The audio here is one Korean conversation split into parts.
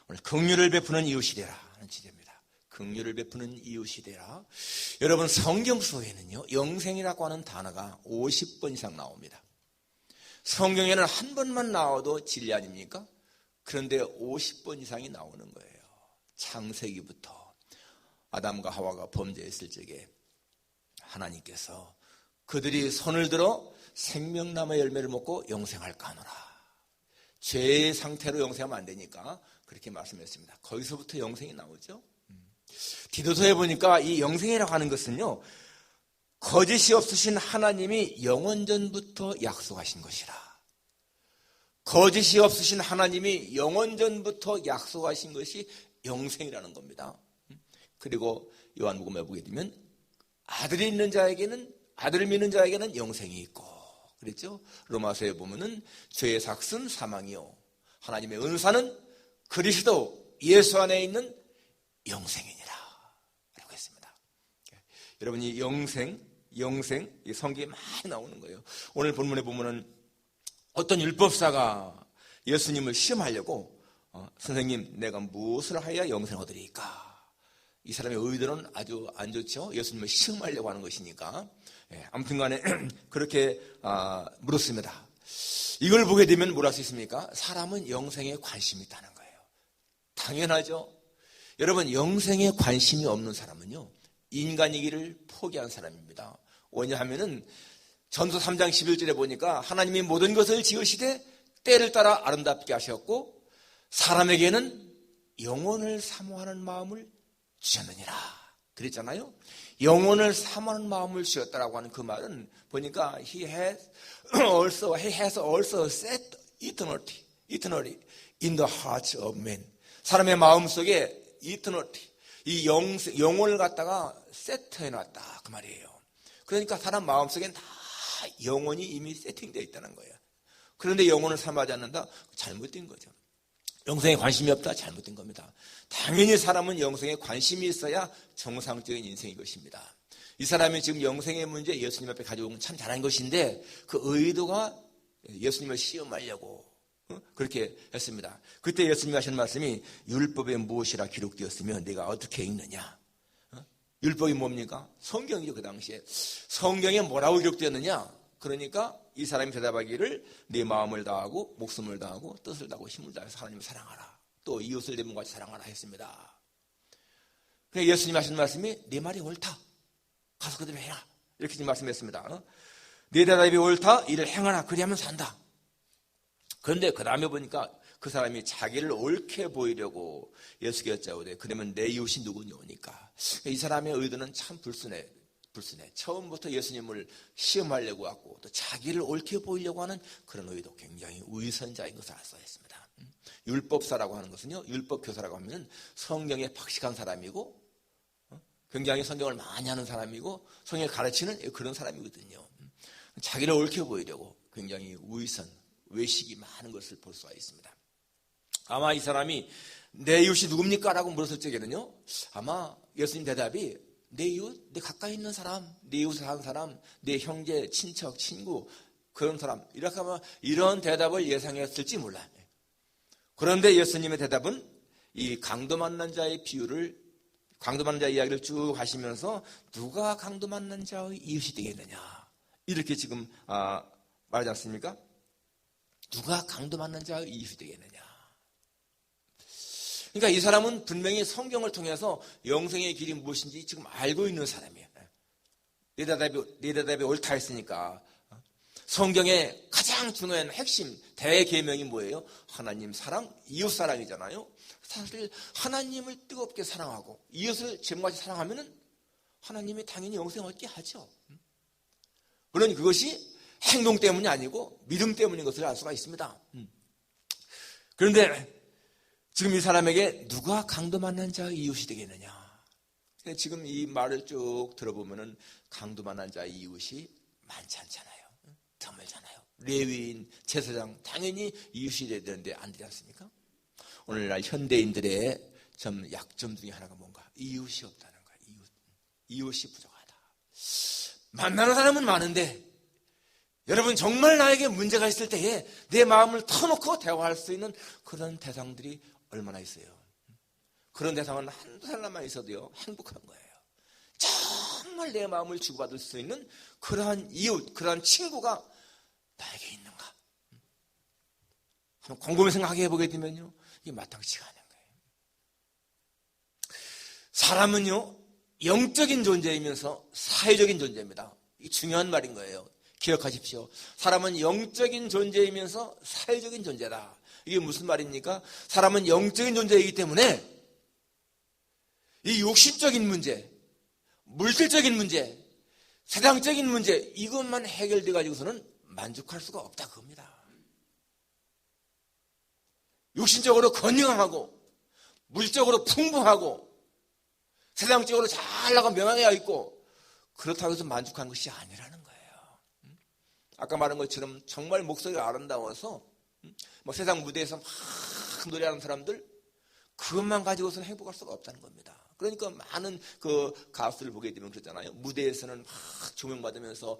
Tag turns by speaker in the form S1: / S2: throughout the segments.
S1: 오늘 긍휼을 베푸는 이웃이 되라 하는 주제입니다. 긍휼을 베푸는 이웃이 되라. 여러분, 성경 속에는요, 영생이라고 하는 단어가 50번 이상 나옵니다. 성경에는 한 번만 나와도 진리 아닙니까? 그런데 50번 이상이 나오는 거예요. 창세기부터 아담과 하와가 범죄했을 적에 하나님께서 그들이 손을 들어 생명나무의 열매를 먹고 영생할까 하노라. 죄의 상태로 영생하면 안 되니까 그렇게 말씀했습니다. 거기서부터 영생이 나오죠. 디도서에 보니까 이 영생이라고 하는 것은요, 거짓이 없으신 하나님이 영원전부터 약속하신 것이라. 거짓이 없으신 하나님이 영원전부터 약속하신 것이 영생이라는 겁니다. 그리고 요한복음에 보게 되면 아들이 있는 자에게는, 아들을 믿는 자에게는 영생이 있고, 그랬죠? 로마서에 보면은 죄의 삭은 사망이요, 하나님의 은사는 그리스도 예수 안에 있는 영생이니라 라고 했습니다. 여러분, 이 영생, 이 성경에 많이 나오는 거예요. 오늘 본문에 보면은 어떤 율법사가 예수님을 시험하려고 선생님, 내가 무엇을 하여야 영생을 얻으리까? 이 사람의 의도는 아주 안 좋죠. 예수님을 시험하려고 하는 것이니까. 아무튼 간에 그렇게 물었습니다. 이걸 보게 되면 뭘 할 수 있습니까? 사람은 영생에 관심이 있다는 거예요. 당연하죠. 여러분, 영생에 관심이 없는 사람은요, 인간이기를 포기한 사람입니다. 왜냐하면은 전서 3장 11절에 보니까 하나님이 모든 것을 지으시되 때를 따라 아름답게 하셨고 사람에게는 영혼을 사모하는 마음을 주셨느니라 그랬잖아요. 영혼을 사모하는 마음을 주셨다라고 하는 그 말은 보니까 He has also set eternally in the hearts of men. 사람의 마음속에 eternity, 이 영혼을 갖다가 세트해놨다 그 말이에요. 그러니까 사람 마음속엔 다 영혼이 이미 세팅되어 있다는 거예요. 그런데 영혼을 삼아하지 않는다? 잘못된 거죠. 영생에 관심이 없다? 잘못된 겁니다. 당연히 사람은 영생에 관심이 있어야 정상적인 인생인 것입니다. 이 사람이 지금 영생의 문제 예수님 앞에 가져온 건 참 잘한 것인데 그 의도가 예수님을 시험하려고 그렇게 했습니다. 그때 예수님이 하신 말씀이 율법에 무엇이라 기록되었으면 네가 어떻게 읽느냐? 율법이 뭡니까? 성경이죠. 그 당시에 성경에 뭐라고 기록되었느냐? 그러니까 이 사람이 대답하기를 네 마음을 다하고 목숨을 다하고 뜻을 다하고 힘을 다해서 하나님을 사랑하라. 또 이웃을 내 몸같이 사랑하라 했습니다. 그러니까 예수님이 하신 말씀이 네 말이 옳다. 가서 그대로 해라. 이렇게 지금 말씀했습니다. 네 대답이 옳다. 이를 행하라. 그리하면 산다. 그런데 그 다음에 보니까 그 사람이 자기를 옳게 보이려고 예수께 여짜오되 그러면 내 이웃이 누구냐니까. 이 사람의 의도는 참 불순해. 처음부터 예수님을 시험하려고 하고 또 자기를 옳게 보이려고 하는 그런 의도, 굉장히 위선자인 것을 알 수 있습니다. 율법사라고 하는 것은요, 율법교사라고 하면 성경에 박식한 사람이고 굉장히 성경을 많이 하는 사람이고 성경을 가르치는 그런 사람이거든요. 자기를 옳게 보이려고 굉장히 위선, 외식이 많은 것을 볼 수가 있습니다. 아마 이 사람이 내 이웃이 누굽니까? 라고 물었을 적에는요, 아마 예수님 대답이 내 이웃, 내 가까이 있는 사람, 내 이웃에 사는 사람, 내 형제, 친척, 친구, 그런 사람, 이렇게 하면 이런 대답을 예상했을지 몰라요. 그런데 예수님의 대답은 이 강도 만난 자의 비유를, 강도 만난 자의 이야기를 쭉 하시면서 누가 강도 만난 자의 이웃이 되겠느냐, 이렇게 지금 말하지 않습니까? 누가 강도 만난 자의 이웃이 되겠느냐. 그러니까 이 사람은 분명히 성경을 통해서 영생의 길이 무엇인지 지금 알고 있는 사람이에요. 네 대답이 옳다 했으니까 성경의 가장 중요한 핵심 대계명이 뭐예요? 하나님 사랑, 이웃 사랑이잖아요. 사실 하나님을 뜨겁게 사랑하고 이웃을 제물같이 사랑하면은 하나님이 당연히 영생 얻게 하죠. 물론 그것이 행동 때문이 아니고 믿음 때문인 것을 알 수가 있습니다. 그런데 지금 이 사람에게 누가 강도 만난 자의 이웃이 되겠느냐? 지금 이 말을 쭉 들어보면은 강도 만난 자의 이웃이 많지 않잖아요. 드물잖아요. 레위인, 제사장 당연히 이웃이 돼야 되는데 안 되지 않습니까? 오늘날 현대인들의 좀 약점 중에 하나가 뭔가? 이웃이 없다는 거예요. 이웃이 부족하다. 만나는 사람은 많은데 여러분, 정말 나에게 문제가 있을 때에 내 마음을 터놓고 대화할 수 있는 그런 대상들이 얼마나 있어요. 그런 대상은 한두 사람만 있어도요, 행복한 거예요. 정말 내 마음을 주고받을 수 있는 그러한 이웃, 그러한 친구가 나에게 있는가? 한번 곰곰이 생각해 보게 되면요, 이게 마땅치가 않은 거예요. 사람은요, 영적인 존재이면서 사회적인 존재입니다. 이게 중요한 말인 거예요. 기억하십시오. 사람은 영적인 존재이면서 사회적인 존재다. 이게 무슨 말입니까? 사람은 영적인 존재이기 때문에 이 육신적인 문제, 물질적인 문제, 세상적인 문제, 이것만 해결돼 가지고서는 만족할 수가 없다 그겁니다. 육신적으로 건강하고 물질적으로 풍부하고 세상적으로 잘 나가 명예가 있고 그렇다고 해서 만족한 것이 아니라는 거예요. 아까 말한 것처럼 정말 목소리가 아름다워서 뭐 세상 무대에서 막 노래하는 사람들, 그것만 가지고서는 행복할 수가 없다는 겁니다. 그러니까 많은 그 가수를 보게 되면 그렇잖아요. 무대에서는 막 조명받으면서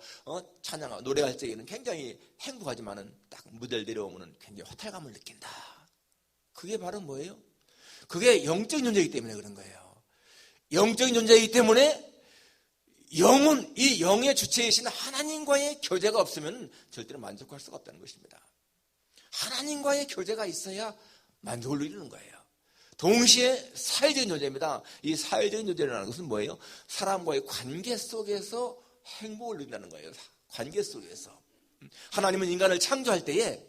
S1: 찬양하고 노래할 때에는 굉장히 행복하지만은 딱 무대를 내려오면은 굉장히 허탈감을 느낀다. 그게 바로 뭐예요? 그게 영적인 존재이기 때문에 그런 거예요. 영적인 존재이기 때문에 영은 이 영의 주체이신 하나님과의 교제가 없으면 절대로 만족할 수가 없다는 것입니다. 하나님과의 교제가 있어야 만족을 누리는 거예요. 동시에 사회적인 존재입니다. 이 사회적인 존재라는 것은 뭐예요? 사람과의 관계 속에서 행복을 누린다는 거예요. 관계 속에서. 하나님은 인간을 창조할 때에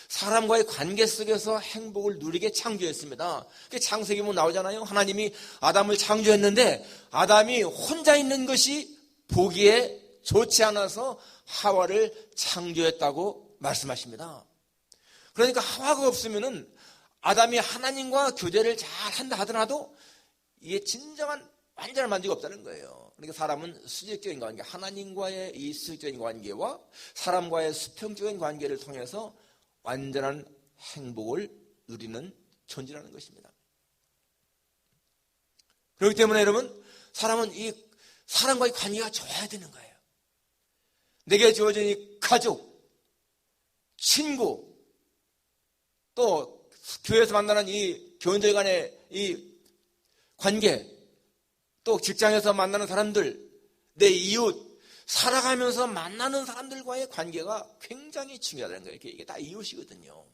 S1: 사람과의 관계 속에서 행복을 누리게 창조했습니다. 창세기 보면 나오잖아요. 하나님이 아담을 창조했는데 아담이 혼자 있는 것이 보기에 좋지 않아서 하와를 창조했다고 말씀하십니다. 그러니까 하와가 없으면은 아담이 하나님과 교제를 잘 한다 하더라도 이게 진정한 완전한 만족이 없다는 거예요. 그러니까 사람은 수직적인 관계, 하나님과의 이 수직적인 관계와 사람과의 수평적인 관계를 통해서 완전한 행복을 누리는 존재라는 것입니다. 그렇기 때문에 여러분, 사람은 이 사람과의 관계가 좋아야 되는 거예요. 내게 주어진 이 가족, 친구, 또 교회에서 만나는 이 교인들 간의 이 관계, 또 직장에서 만나는 사람들, 내 이웃, 살아가면서 만나는 사람들과의 관계가 굉장히 중요하다는 거예요. 이게 다 이웃이거든요.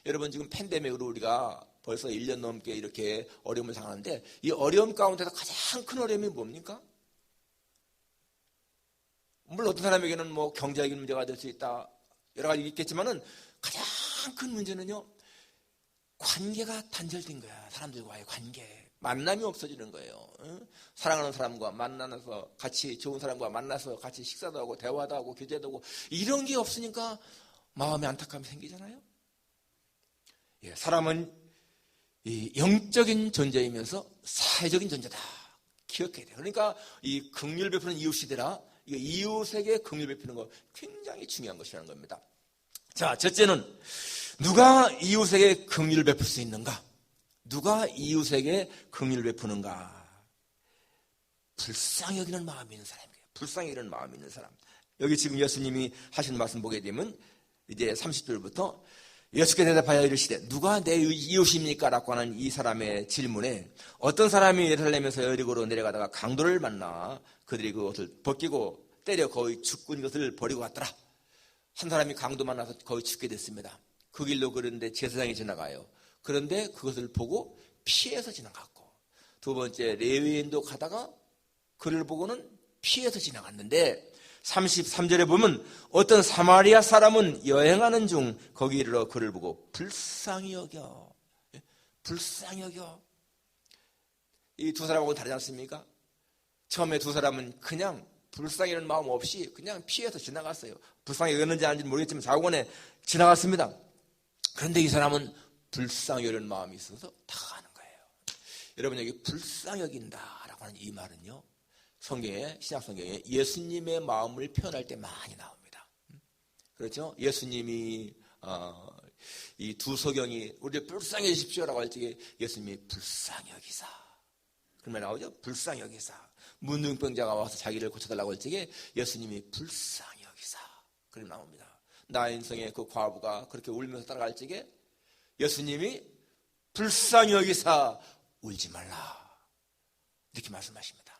S1: 여러분, 지금 팬데믹으로 우리가 벌써 1년 넘게 이렇게 어려움을 당하는데 이 어려움 가운데서 가장 큰 어려움이 뭡니까? 물론 어떤 사람에게는 뭐 경제적인 문제가 될 수 있다, 여러 가지 있겠지만은 가장 큰 문제는요, 관계가 단절된 거야. 사람들과의 관계. 만남이 없어지는 거예요. 사랑하는 사람과 만나서 같이 좋은 사람과 만나서 같이 식사도 하고 대화도 하고 교제도 하고 이런 게 없으니까 마음에 안타까움이 생기잖아요. 예, 사람은 이 영적인 존재이면서 사회적인 존재다. 기억해야 돼요. 그러니까 이 긍휼 베푸는 이웃이더라. 이웃에게 긍휼 베푸는 거 굉장히 중요한 것이라는 겁니다. 자, 첫째는 누가 이웃에게 긍휼을 베풀 수 있는가? 누가 이웃에게 긍휼을 베푸는가? 불쌍히 여기는 마음이 있는 사람이에요. 불쌍히 여기는 마음이 있는 사람. 여기 지금 예수님이 하시는 말씀 보게 되면 이제 30절부터 예수께 대답하여 이르시되 누가 내 이웃입니까? 라고 하는 이 사람의 질문에 어떤 사람이 예루살렘에서 여리고로 내려가다가 강도를 만나 그들이 그 옷을 벗기고 때려 거의 죽은 것을 버리고 갔더라. 한 사람이 강도 만나서 거의 죽게 됐습니다. 그 길로 그런데 제사장이 지나가요. 그런데 그것을 보고 피해서 지나갔고, 두 번째 레위인도 가다가 그를 보고는 피해서 지나갔는데 33절에 보면 어떤 사마리아 사람은 여행하는 중 거기 이르러 그를 보고 불쌍히 여겨. 불쌍히 여겨. 이 두 사람하고는 다르지 않습니까? 처음에 두 사람은 그냥 불쌍히 여기는 마음 없이 그냥 피해서 지나갔어요. 불쌍히 여겼는지 아닌지 모르겠지만 자고원에 지나갔습니다. 그런데 이 사람은 불쌍히 여기는 마음이 있어서 다가가는 거예요. 여러분, 여기 불쌍히 여긴다라고 하는 이 말은요, 성경에, 신약 성경에 예수님의 마음을 표현할 때 많이 나옵니다. 그렇죠? 예수님이 이 두 소경이 우리 불쌍히 여기십시오라고 할 때 예수님이 불쌍히 여기사, 그러면 나오죠? 불쌍히 여기사. 문둥병자가 와서 자기를 고쳐달라고 할 때 예수님이 불쌍히 여기사, 그럼 나옵니다. 나인성의 그 과부가 그렇게 울면서 따라갈 적에 예수님이 불쌍히 여기사 울지 말라. 이렇게 말씀하십니다.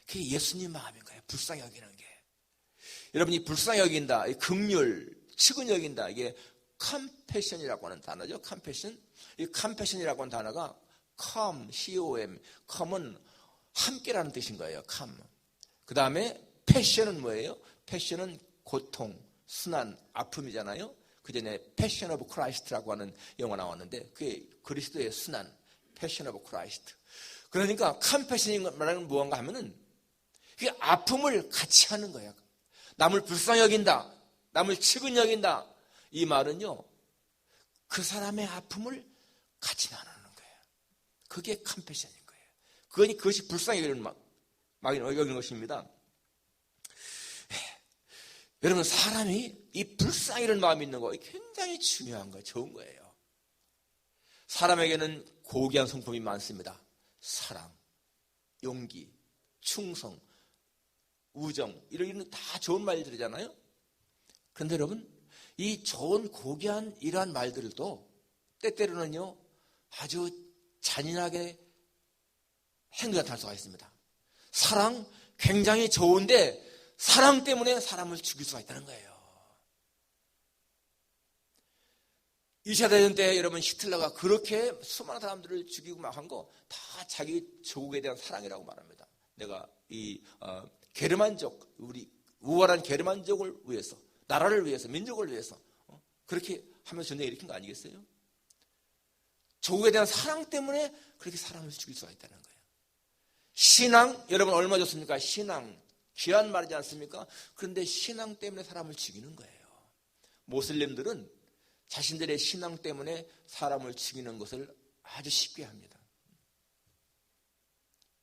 S1: 그게 예수님 마음인 거예요. 불쌍히 여기는 게. 여러분이 불쌍히 여긴다, 긍휼, 측은 여긴다, 이게 컴패션이라고 하는 단어죠. 컴패션. 이 컴패션이라고 하는 단어가 com, com, com은 함께라는 뜻인 거예요. com. 그 다음에 패션은 뭐예요? 패션은 고통, 순환, 아픔이잖아요. 그 전에 패션 오브 크라이스트라고 하는 영화 나왔는데 그게 그리스도의 순환, 패션 오브 크라이스트. 그러니까 컴패션이 말하는 무언가 하면은 그게 아픔을 같이 하는 거예요. 남을 불쌍히 여긴다, 남을 측은 여긴다. 이 말은요, 그 사람의 아픔을 같이 나누는 거예요. 그게 컴패션인 거예요. 그것이 불쌍히 여기는 것입니다. 여러분, 사람이 이 불쌍히 여기는 마음이 있는 거 굉장히 중요한 거예요. 좋은 거예요. 사람에게는 고귀한 성품이 많습니다. 사랑, 용기, 충성, 우정, 이런 다 좋은 말들이잖아요. 그런데 여러분, 이 좋은 고귀한 이러한 말들도 때때로는요 아주 잔인하게 행동에 탈 수가 있습니다. 사랑 굉장히 좋은데 사랑 때문에 사람을 죽일 수가 있다는 거예요. 2차 대전 때 여러분 히틀러가 그렇게 수많은 사람들을 죽이고 막 한 거 다 자기 조국에 대한 사랑이라고 말합니다. 내가 이 게르만족, 우리 우월한 게르만족을 위해서, 나라를 위해서, 민족을 위해서 그렇게 하면서 전쟁을 일으킨 거 아니겠어요? 조국에 대한 사랑 때문에 그렇게 사람을 죽일 수가 있다는 거예요. 신앙, 여러분 얼마 좋습니까? 신앙, 귀한 말이지 않습니까? 그런데 신앙 때문에 사람을 죽이는 거예요. 모슬림들은 자신들의 신앙 때문에 사람을 죽이는 것을 아주 쉽게 합니다.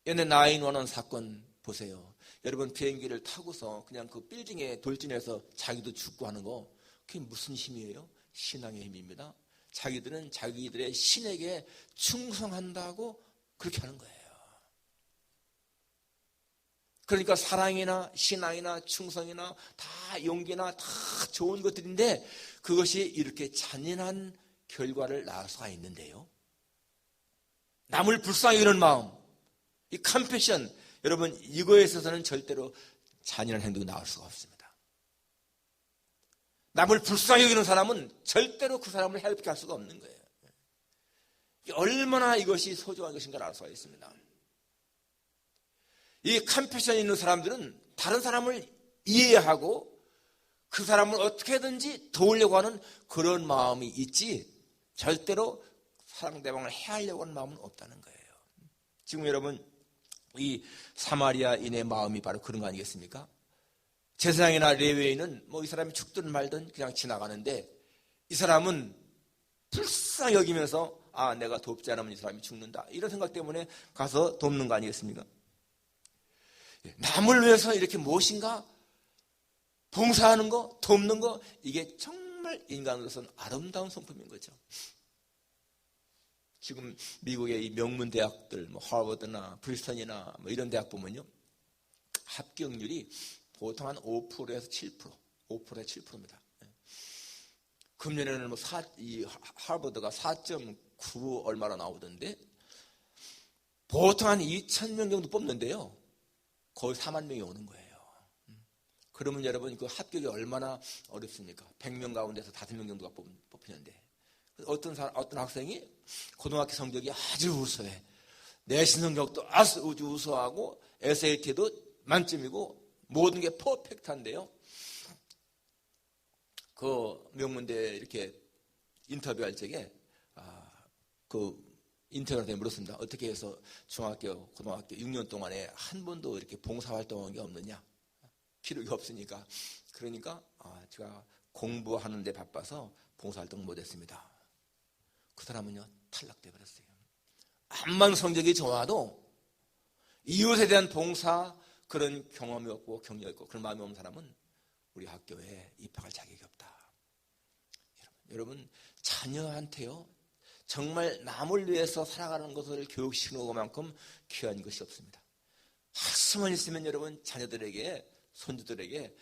S1: 옛날 911 사건 보세요. 여러분 비행기를 타고서 그냥 그 빌딩에 돌진해서 자기도 죽고 하는 거, 그게 무슨 힘이에요? 신앙의 힘입니다. 자기들은 자기들의 신에게 충성한다고 그렇게 하는 거예요. 그러니까 사랑이나 신앙이나 충성이나 다 용기나 다 좋은 것들인데 그것이 이렇게 잔인한 결과를 낳을 수가 있는데요. 남을 불쌍히 여기는 마음, 이 컴패션, 여러분 이거에 있어서는 절대로 잔인한 행동이 나올 수가 없습니다. 남을 불쌍히 여기는 사람은 절대로 그 사람을 해롭게 할 수가 없는 거예요. 얼마나 이것이 소중한 것인가를 알 수가 있습니다. 이 컴패션 있는 사람들은 다른 사람을 이해하고 그 사람을 어떻게든지 도우려고 하는 그런 마음이 있지 절대로 상대방을 해하려고 하는 마음은 없다는 거예요. 지금 여러분 이 사마리아인의 마음이 바로 그런 거 아니겠습니까? 제사장이나 레위인은 뭐 이 사람이 죽든 말든 그냥 지나가는데 이 사람은 불쌍히 여기면서 내가 돕지 않으면 이 사람이 죽는다 이런 생각 때문에 가서 돕는 거 아니겠습니까? 남을 위해서 이렇게 무엇인가 봉사하는 거, 돕는 거, 이게 정말 인간으로서는 아름다운 성품인 거죠. 지금 미국의 이 명문 대학들, 뭐 하버드나 프리스턴이나 뭐 이런 대학 보면요, 합격률이 보통 한 5%에서 7%, 5%에서 7%입니다. 금년에는 뭐 이 하버드가 4.9 얼마나 나오던데, 보통 한 2,000명 정도 뽑는데요, 거의 4만 명이 오는 거예요. 그러면 여러분 그 합격이 얼마나 어렵습니까? 100명 가운데서 5명 정도가 뽑히는데 어떤 학생이 고등학교 성적이 아주 우수해, 내신 성적도 아주 우수하고 SAT도 만점이고 모든 게 퍼펙트한데요. 그 명문대 이렇게 인터뷰할 적에 그 인터뷰한테 물었습니다. 어떻게 해서 중학교, 고등학교 6년 동안에 한 번도 이렇게 봉사활동한 게 없느냐? 기록이 없으니까. 그러니까 제가 공부하는 데 바빠서 봉사활동 못했습니다. 그 사람은요 탈락돼 버렸어요. 암만 성적이 좋아도 이웃에 대한 봉사 그런 경험이 없고 경력이 없고 그런 마음이 없는 사람은 우리 학교에 입학할 자격이 없다. 여러분 자녀한테요 정말 남을 위해서 살아가는 것을 교육시키는 것만큼 귀한 것이 없습니다. 학습만 있으면 여러분 자녀들에게 손주들에게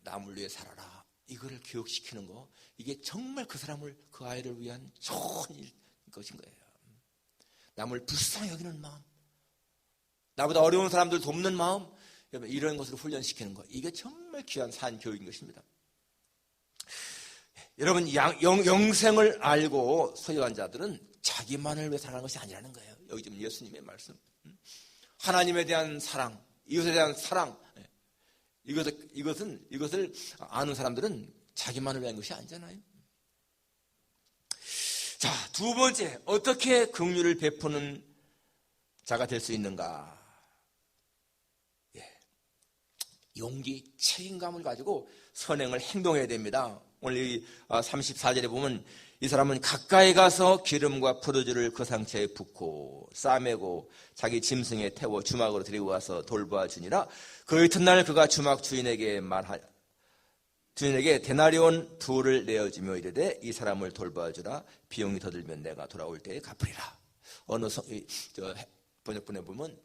S1: 남을 위해 살아라 이거를 교육시키는 거, 이게 정말 그 사람을, 그 아이를 위한 좋은 것인 거예요. 남을 불쌍히 여기는 마음, 나보다 어려운 사람들 돕는 마음, 이런 것으로 훈련시키는 것, 이게 정말 귀한 산교육인 것입니다. 여러분, 영생을 알고 소유한 자들은 자기만을 위해 살아가는 것이 아니라는 거예요. 여기 지금 예수님의 말씀, 하나님에 대한 사랑, 이것에 대한 사랑, 이것을 아는 사람들은 자기만을 위한 것이 아니잖아요. 자, 두 번째, 어떻게 긍휼을 베푸는 자가 될 수 있는가? 용기, 책임감을 가지고 선행을 행동해야 됩니다. 오늘 이 34절에 보면 이 사람은 가까이 가서 기름과 포도주를 그 상처에 붓고 싸매고 자기 짐승에 태워 주막으로 데리고 가서 돌보아 주니라. 그 이튿날 그가 주막 주인에게 데나리온 2를 내어주며 이르되 이 사람을 돌보아 주라. 비용이 더 들면 내가 돌아올 때에 갚으리라. 어느 번역본에 보면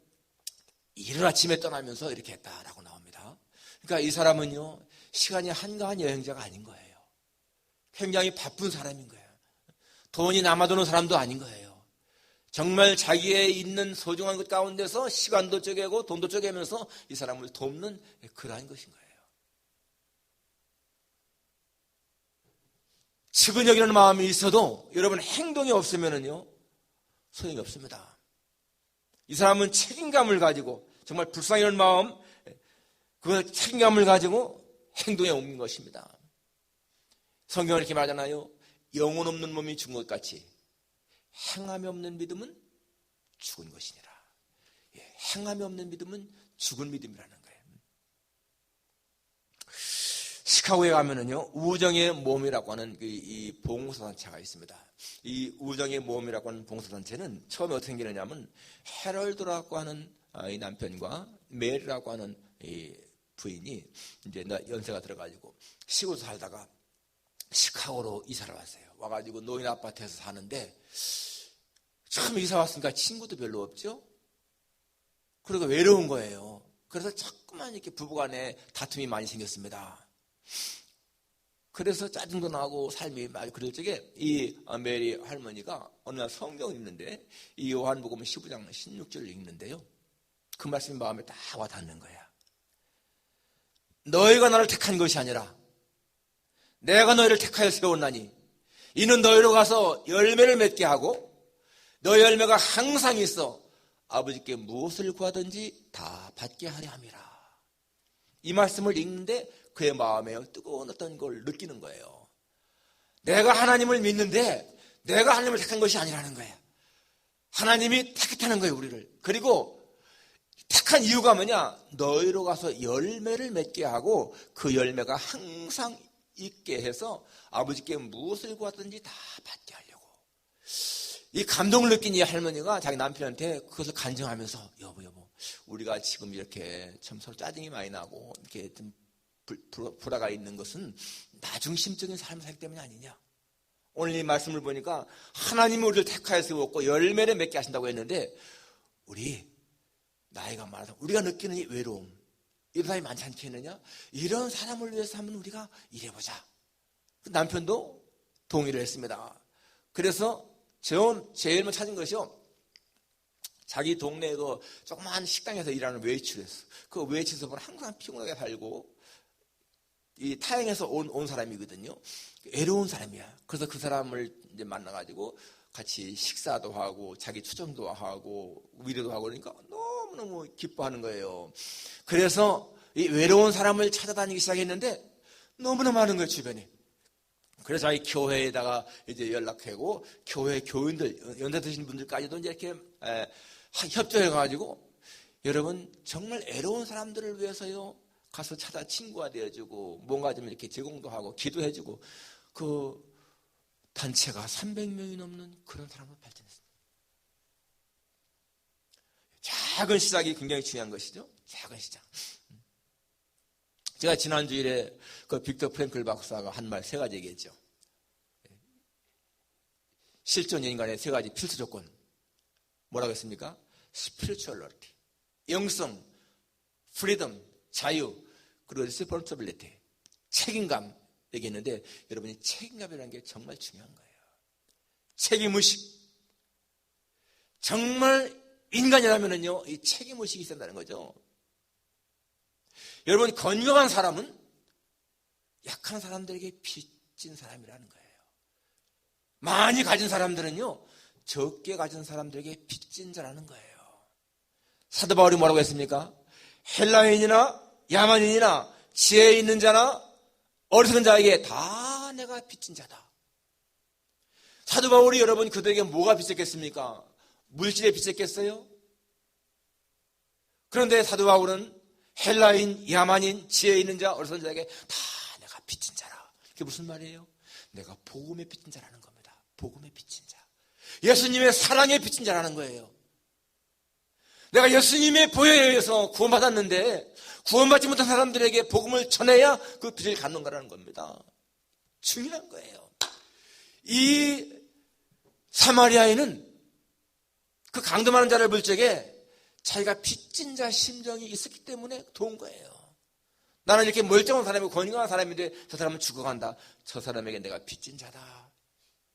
S1: 이른 아침에 떠나면서 이렇게 했다라고 나옵니다. 그러니까 이 사람은요, 시간이 한가한 여행자가 아닌 거예요. 굉장히 바쁜 사람인 거예요. 돈이 남아도는 사람도 아닌 거예요. 정말 자기의 있는 소중한 것 가운데서 시간도 쪼개고 돈도 쪼개면서 이 사람을 돕는 그러한 것인 거예요. 측은 여기는 마음이 있어도 여러분 행동이 없으면은요, 소용이 없습니다. 이 사람은 책임감을 가지고 정말 불쌍히 여기는 마음, 그 책임감을 가지고 행동에 옮긴 것입니다. 성경은 이렇게 말하잖아요. 영혼 없는 몸이 죽은 것 같이 행함이 없는 믿음은 죽은 것이니라. 행함이 없는 믿음은 죽은 믿음이라는 거예요. 시카고에 가면은요, 우정의 몸이라고 하는 이 봉사단체가 있습니다. 이 우정의 몸이라고 하는 봉사단체는 처음에 어떻게 생기느냐면 해럴드라고 하는 이 남편과 메리라고 하는 이 부인이 이제 연세가 들어가지고 시골에서 살다가 시카고로 이사를 왔어요. 와가지고 노인 아파트에서 사는데 처음 이사 왔으니까 친구도 별로 없죠. 그리고 외로운 거예요. 그래서 자꾸만 이렇게 부부간에 다툼이 많이 생겼습니다. 그래서 짜증도 나고 삶이 많이 그럴 적에 이 메리 할머니가 어느 날 성경을 읽는데 이 요한복음 15장 16절을 읽는데요. 그 말씀이 마음에 딱 와닿는 거야. 너희가 나를 택한 것이 아니라 내가 너희를 택하여 세웠나니 이는 너희로 가서 열매를 맺게 하고 너희 열매가 항상 있어 아버지께 무엇을 구하든지 다 받게 하려 함이라. 이 말씀을 읽는데 그의 마음에 뜨거운 어떤 걸 느끼는 거예요. 내가 하나님을 믿는데 내가 하나님을 택한 것이 아니라는 거예요. 하나님이 택했다는 거예요, 우리를. 그리고 택한 이유가 뭐냐? 너희로 가서 열매를 맺게 하고 그 열매가 항상 있게 해서 아버지께 무엇을 구하든지 다 받게 하려고. 이 감동을 느낀 이 할머니가 자기 남편한테 그것을 간증하면서 여보 우리가 지금 이렇게 참 서로 짜증이 많이 나고 이렇게 좀 불화가 있는 것은 나중심적인 삶을 살기 때문이 아니냐. 오늘 이 말씀을 보니까 하나님이 우리를 택하여 세웠고 열매를 맺게 하신다고 했는데 우리 나이가 많아서 우리가 느끼는 이 외로움, 이런 사람이 많지 않겠느냐? 이런 사람을 위해서 한번 우리가 일해보자. 남편도 동의를 했습니다. 그래서 제일 먼저 찾은 것이요, 자기 동네에 그 조그마한 식당에서 일하는 웨이트레스. 그 웨이트레스는 항상 피곤하게 살고 이 타향에서 온 사람이거든요. 외로운 사람이야. 그래서 그 사람을 이제 만나가지고 같이 식사도 하고 자기 추정도 하고 위로도 하고 그러니까 너무너무 기뻐하는 거예요. 그래서 이 외로운 사람을 찾아다니기 시작했는데 너무나 많은 거예요, 주변에. 그래서 자기 교회에다가 이제 연락하고 교회 교인들, 연세 드신 분들까지도 이제 이렇게 협조해가지고 여러분 정말 외로운 사람들을 위해서요 가서 찾아 친구가 되어주고 뭔가 좀 이렇게 제공도 하고 기도해주고 그 단체가 300명이 넘는 그런 사람으로 발전했습니다. 작은 시작이 굉장히 중요한 것이죠. 작은 시작. 제가 지난주일에 그 빅터 프랭클 박사가 한 말 3가지 얘기했죠. 실존 인간의 3가지 필수 조건. 뭐라고 했습니까? 스피리추얼리티, 영성, 프리덤, 자유, 그리고 리스폰서빌리티, 책임감 얘기했는데 여러분이 책임감이라는 게 정말 중요한 거예요. 책임의식. 정말 인간이라면요, 이 책임의식이 있어야 한다는 거죠. 여러분, 건강한 사람은 약한 사람들에게 빚진 사람이라는 거예요. 많이 가진 사람들은요, 적게 가진 사람들에게 빚진 자라는 거예요. 사도 바울이 뭐라고 했습니까? 헬라인이나 야만인이나 지혜 있는 자나 어리석은 자에게 다 내가 빚진 자다. 사도 바울이 여러분 그들에게 뭐가 빚졌겠습니까? 물질에 빚졌겠어요? 그런데 사도 바울은 헬라인, 야만인, 지혜 있는 자, 어리석은 자에게 다 내가 빚진 자라. 그게 무슨 말이에요? 내가 복음에 빚진 자라는 겁니다. 복음에 빚진 자. 예수님의 사랑에 빚진 자라는 거예요. 내가 예수님의 보혈에 의해서 구원받았는데 구원받지 못한 사람들에게 복음을 전해야 그 빚을 갚는 거라는 겁니다. 중요한 거예요. 이 사마리아인은 그 강도 많은 자를 볼 적에 자기가 빚진 자 심정이 있었기 때문에 도운 거예요. 나는 이렇게 멀쩡한 사람이고 건강한 사람인데 저 사람은 죽어간다. 저 사람에게 내가 빚진 자다.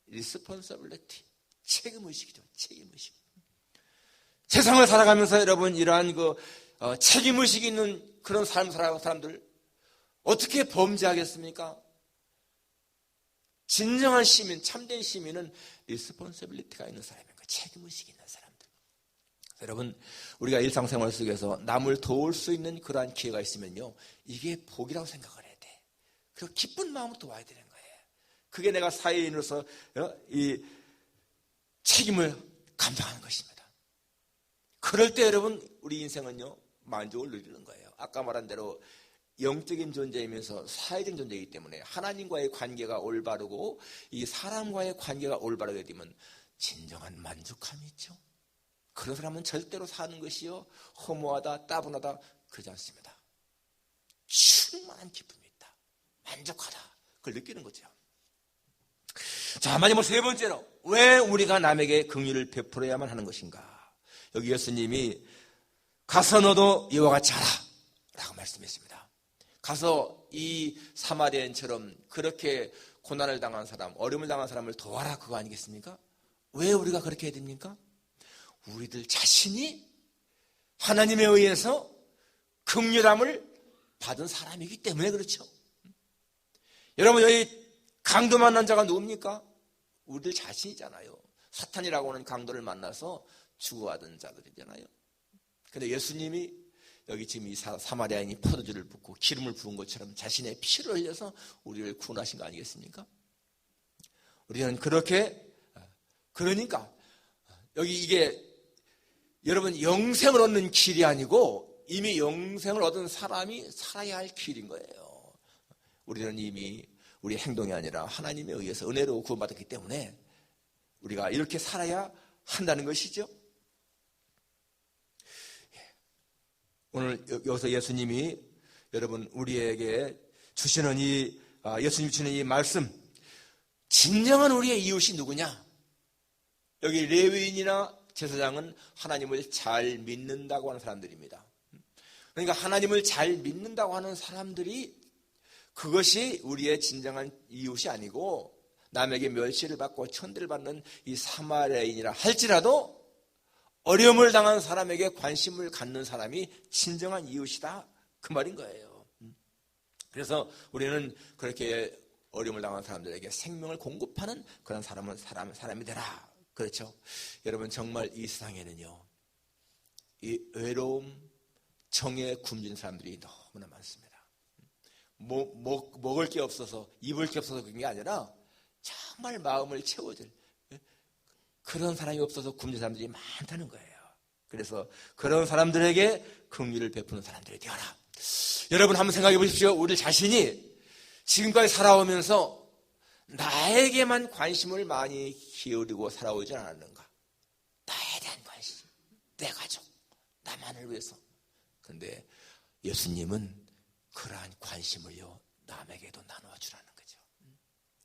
S1: 리스폰서빌리티. 책임의식이죠. 책임의식. 세상을 살아가면서 여러분 이러한 책임의식이 있는 그런 삶을 살아가는 사람들 어떻게 범죄하겠습니까? 진정한 시민, 참된 시민은 리스폰서빌리티가 있는 사람인 거예요. 책임의식이 있는 사람들. 여러분 우리가 일상생활 속에서 남을 도울 수 있는 그러한 기회가 있으면요 이게 복이라고 생각을 해야 돼. 그리고 기쁜 마음으로 도와야 되는 거예요. 그게 내가 사회인으로서 이 책임을 감당하는 것입니다. 그럴 때 여러분 우리 인생은요 만족을 누리는 거예요. 아까 말한 대로 영적인 존재이면서 사회적인 존재이기 때문에 하나님과의 관계가 올바르고 이 사람과의 관계가 올바르게 되면 진정한 만족함이 있죠. 그런 사람은 절대로 사는 것이요 허무하다 따분하다 그러지 않습니다. 충만한 기쁨이 있다. 만족하다. 그걸 느끼는 거죠. 자, 마지막 세 번째로 왜 우리가 남에게 긍휼을 베풀어야만 하는 것인가? 여기 예수님이 가서 너도 이와 같이 하라 라고 말씀했습니다. 가서 이 사마리아인처럼 그렇게 고난을 당한 사람, 어려움을 당한 사람을 도와라 그거 아니겠습니까? 왜 우리가 그렇게 해야 됩니까? 우리들 자신이 하나님에 의해서 긍휼함을 받은 사람이기 때문에 그렇죠. 여러분 여기 강도 만난 자가 누굽니까? 우리들 자신이잖아요. 사탄이라고 하는 강도를 만나서 죽어가던 자들이잖아요. 그런데 예수님이 여기 지금 이 사마리아인이 포도주를 붓고 기름을 부은 것처럼 자신의 피를 흘려서 우리를 구원하신 거 아니겠습니까? 우리는 그러니까 여기 이게 여러분 영생을 얻는 길이 아니고 이미 영생을 얻은 사람이 살아야 할 길인 거예요. 우리는 이미 우리의 행동이 아니라 하나님에 의해서 은혜로 구원받았기 때문에 우리가 이렇게 살아야 한다는 것이죠. 오늘 여기서 예수님이 여러분 우리에게 주시는 예수님 주시는 이 말씀, 진정한 우리의 이웃이 누구냐? 여기 레위인이나 제사장은 하나님을 잘 믿는다고 하는 사람들입니다. 그러니까 하나님을 잘 믿는다고 하는 사람들이 그것이 우리의 진정한 이웃이 아니고 남에게 멸시를 받고 천대를 받는 이 사마리아인이라 할지라도 어려움을 당한 사람에게 관심을 갖는 사람이 진정한 이웃이다 그 말인 거예요. 그래서 우리는 그렇게 어려움을 당한 사람들에게 생명을 공급하는 그런 사람이 되라. 그렇죠. 여러분 정말 이 세상에는요 이 외로움, 정에 굶진 사람들이 너무나 많습니다. 먹을 게 없어서 입을 게 없어서 그런 게 아니라 정말 마음을 채워줄 그런 사람이 없어서 굶는 사람들이 많다는 거예요. 그래서 그런 사람들에게 긍휼을 베푸는 사람들이 되어라. 여러분 한번 생각해 보십시오. 우리 자신이 지금까지 살아오면서 나에게만 관심을 많이 기울이고 살아오지 않았는가? 나에 대한 관심, 내 가족, 나만을 위해서. 그런데 예수님은 그러한 관심을요 남에게도 나눠주라는 거죠.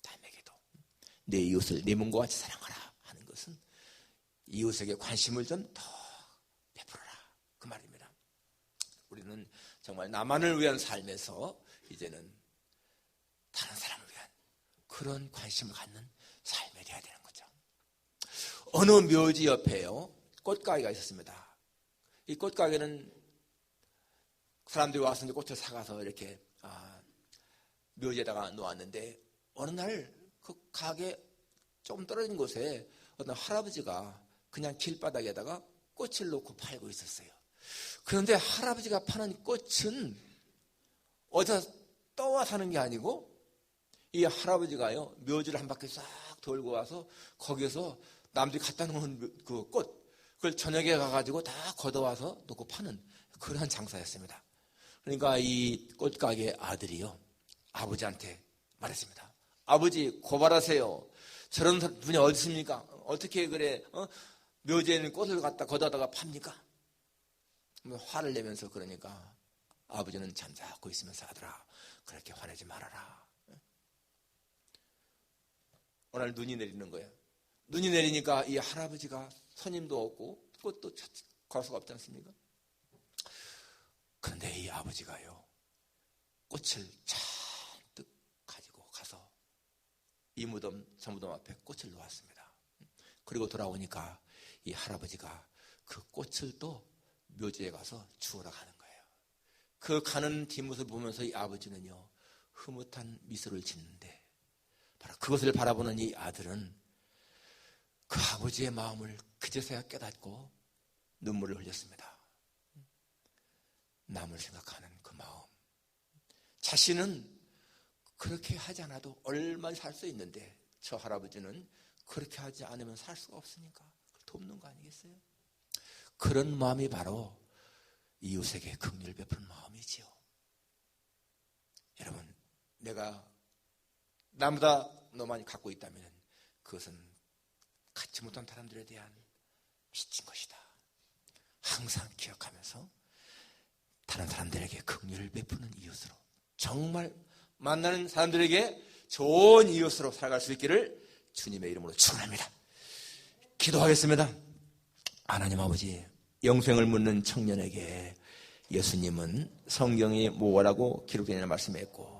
S1: 남에게도 내 이웃을 내 몸과 같이 사랑하라 하는 것은 이웃에게 관심을 좀 더 베풀어라 그 말입니다. 우리는 정말 나만을 위한 삶에서 이제는 다른 사람을 위한 그런 관심을 갖는 삶이 되어야 되는 거죠. 어느 묘지 옆에요 꽃가게가 있었습니다. 이 꽃가게는 사람들이 와서 이제 꽃을 사가서 이렇게 묘지에다가 놓았는데 어느 날 그 가게 조금 떨어진 곳에 어떤 할아버지가 그냥 길바닥에다가 꽃을 놓고 팔고 있었어요. 그런데 할아버지가 파는 꽃은 어디서 떠와 사는 게 아니고 이 할아버지가요 묘지를 한 바퀴 싹 돌고 와서 거기서 남들이 갖다 놓은 그 꽃 그걸 저녁에 가가지고 다 걷어와서 놓고 파는 그러한 장사였습니다. 그러니까 이 꽃가게 아들이요 아버지한테 말했습니다. 아버지 고발하세요. 저런 분이 어디 있습니까? 어떻게 그래 묘지에 있는 꽃을 갖다 걷어다가 팝니까? 화를 내면서 그러니까 아버지는 잠자코 있으면서 아들아 그렇게 화내지 말아라. 어느 날 눈이 내리는 거예요. 눈이 내리니까 이 할아버지가 손님도 없고 꽃도 갈 수가 없지 않습니까? 그런데 이 아버지가요 꽃을 잔뜩 가지고 가서 이 무덤 저 무덤 앞에 꽃을 놓았습니다. 그리고 돌아오니까 이 할아버지가 그 꽃을 또 묘지에 가서 주우러 가는 거예요. 그 가는 뒷모습을 보면서 이 아버지는요 흐뭇한 미소를 짓는데 바로 그것을 바라보는 이 아들은 그 아버지의 마음을 그제서야 깨닫고 눈물을 흘렸습니다. 남을 생각하는 그 마음. 자신은 그렇게 하지 않아도 얼마나 살 수 있는데 저 할아버지는 그렇게 하지 않으면 살 수가 없으니까 돕는 거 아니겠어요? 그런 마음이 바로 이웃에게 긍휼을 베푸는 마음이지요. 여러분, 내가 나보다 너만 갖고 있다면 그것은 갖지 못한 사람들에 대한 미친 것이다. 항상 기억하면서 다른 사람들에게 긍휼을 베푸는 이웃으로 정말 만나는 사람들에게 좋은 이웃으로 살아갈 수 있기를 주님의 이름으로 축원합니다. 기도하겠습니다. 하나님 아버지, 영생을 묻는 청년에게 예수님은 성경이 뭐라고 기록되어 있는 말씀했고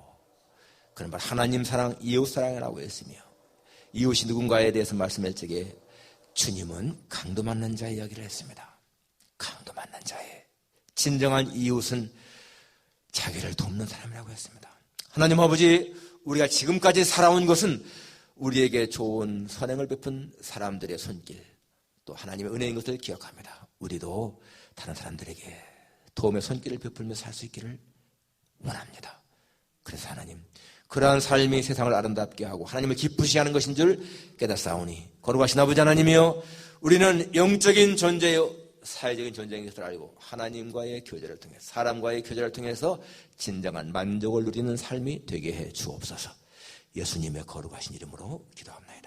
S1: 그런 말 하나님 사랑, 이웃 사랑이라고 했으며 이웃이 누군가에 대해서 말씀할 적에 주님은 강도 맞는 자의 이야기를 했습니다. 강도 맞는 자의 진정한 이웃은 자기를 돕는 사람이라고 했습니다. 하나님 아버지, 우리가 지금까지 살아온 것은 우리에게 좋은 선행을 베푼 사람들의 손길, 또 하나님의 은혜인 것을 기억합니다. 우리도 다른 사람들에게 도움의 손길을 베풀며 살 수 있기를 원합니다. 그래서 하나님, 그러한 삶이 세상을 아름답게 하고 하나님을 기쁘시게 하는 것인 줄 깨닫사오니 거룩하신 아버지 하나님이여, 우리는 영적인 존재요 사회적인 존재인 것을 알고 하나님과의 교제를 통해 사람과의 교제를 통해서 진정한 만족을 누리는 삶이 되게 해 주옵소서. 예수님의 거룩하신 이름으로 기도합니다.